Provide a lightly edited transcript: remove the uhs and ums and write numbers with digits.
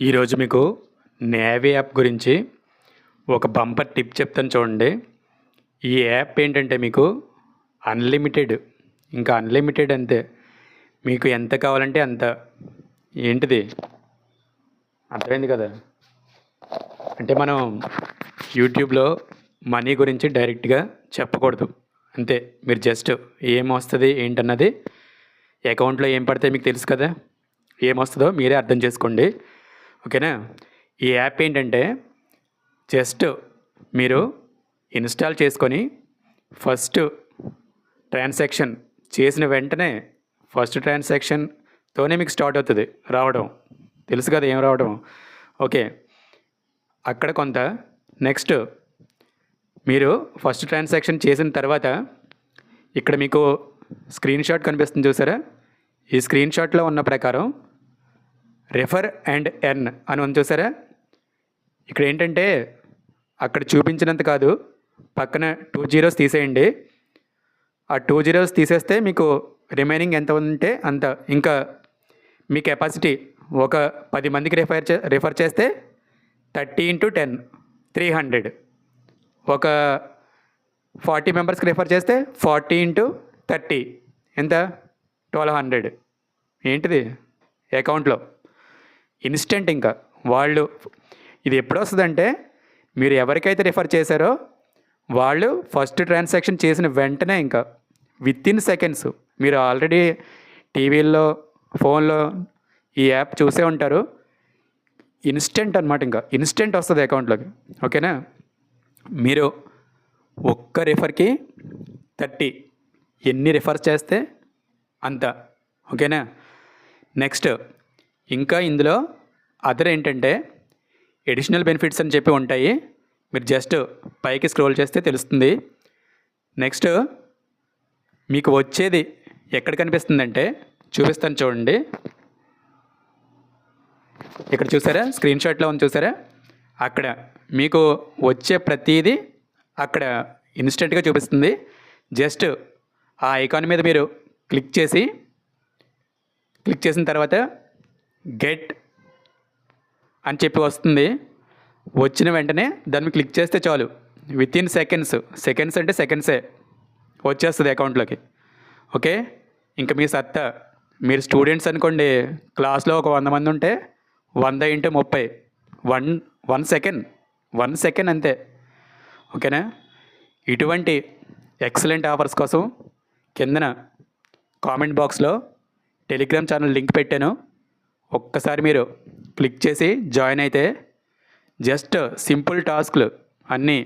ఈరోజు మీకు navy app గురించి ఒక బంపర్ టిప్ చెప్తాను చూడండి. ఈ యాప్ ఏంటంటే మీకు అన్లిమిటెడ్, ఇంకా అన్లిమిటెడ్ అంతే. మీకు ఎంత కావాలంటే అంత. ఏంటిది అర్థమైంది కదా? అంటే మనం యూట్యూబ్లో మనీ గురించి డైరెక్ట్గా చెప్పకూడదు, అంతే. మీరు జస్ట్ ఏమొస్తుంది ఏంటన్నది, అకౌంట్లో ఏం పడితే మీకు తెలుసు కదా, ఏమొస్తుందో మీరే అర్థం చేసుకోండి, ఓకేనా? ఈ యాప్ ఏంటంటే జస్ట్ మీరు ఇన్స్టాల్ చేసుకొని ఫస్ట్ ట్రాన్సాక్షన్ చేసిన వెంటనే ఫస్ట్ ట్రాన్సాక్షన్తోనే మీకు స్టార్ట్ అవుతుంది రావడం. తెలుసు కదా ఏం రావడం? ఓకే, అక్కడ కొంత నెక్స్ట్ మీరు ఫస్ట్ ట్రాన్సాక్షన్ చేసిన తర్వాత ఇక్కడ మీకు స్క్రీన్ షాట్ కనిపిస్తుంది చూసారా? ఈ స్క్రీన్ షాట్లో ఉన్న ప్రకారం రెఫర్ అండ్ ఎర్న్ అని ఉంది చూసారా? ఇక్కడ ఏంటంటే అక్కడ చూపించినంత కాదు, పక్కన 2 zeros తీసేయండి. ఆ 2 zeros తీసేస్తే మీకు రిమైనింగ్ ఎంత ఉంటే అంత. ఇంకా మీ కెపాసిటీ ఒక 10 మందికి రిఫర్ చేస్తే 30 × 10 300. ఒక 40 మెంబర్స్కి రిఫర్ చేస్తే 40 × 30 ఎంత? 1200. ఏంటిది అకౌంట్లో ఇన్స్టెంట్. ఇంకా వాళ్ళు ఇది ఎప్పుడు వస్తుందంటే మీరు ఎవరికైతే రిఫర్ చేశారో వాళ్ళు ఫస్ట్ ట్రాన్సాక్షన్ చేసిన వెంటనే, ఇంకా విత్ ఇన్ సెకండ్స్. మీరు ఆల్రెడీ టీవీల్లో ఫోన్లో ఈ యాప్ చూసే ఉంటారు. ఇన్స్టెంట్ అనమాట, ఇంకా ఇన్స్టెంట్ వస్తుంది అకౌంట్లోకి, ఓకేనా? మీరు ఒక్క రిఫర్కి 30, ఎన్ని రిఫర్స్ చేస్తే అంత, ఓకేనా? నెక్స్ట్ ఇంకా ఇందులో అదర్ ఏంటంటే ఎడిషనల్ బెనిఫిట్స్ అని చెప్పి ఉంటాయి. మీరు జస్ట్ పైకి స్క్రోల్ చేస్తే తెలుస్తుంది. నెక్స్ట్ మీకు వచ్చేది ఎక్కడ కనిపిస్తుందంటే చూపిస్తాను చూడండి. ఇక్కడ చూసారా? స్క్రీన్ షాట్లో ఉంది చూసారా? అక్కడ మీకు వచ్చే ప్రతిదీ అక్కడ ఇన్స్టెంట్గా చూపిస్తుంది. జస్ట్ ఆ ఐకాన్ మీద మీరు క్లిక్ చేసిన తర్వాత గెట్ అని చెప్పి వస్తుంది. వచ్చిన వెంటనే దాన్ని క్లిక్ చేస్తే చాలు, విత్ ఇన్ సెకండ్స్ అంటే సెకండ్సే వచ్చేస్తుంది అకౌంట్లోకి, ఓకే? ఇంకా మీ సత్తా. మీరు స్టూడెంట్స్ అనుకోండి, క్లాస్లో ఒక 100 మంది ఉంటే 100 × 30 1 సెకండ్ అంతే, ఓకేనా? ఇటువంటి ఎక్సలెంట్ ఆఫర్స్ కోసం కిందన కామెంట్ బాక్స్లో టెలిగ్రామ్ ఛానల్ లింక్ పెట్టాను. ఒక్కసారి మీరు క్లిక్ చేసి జాయిన్ అయితే జస్ట్ సింపుల్ టాస్క్లు అన్నీ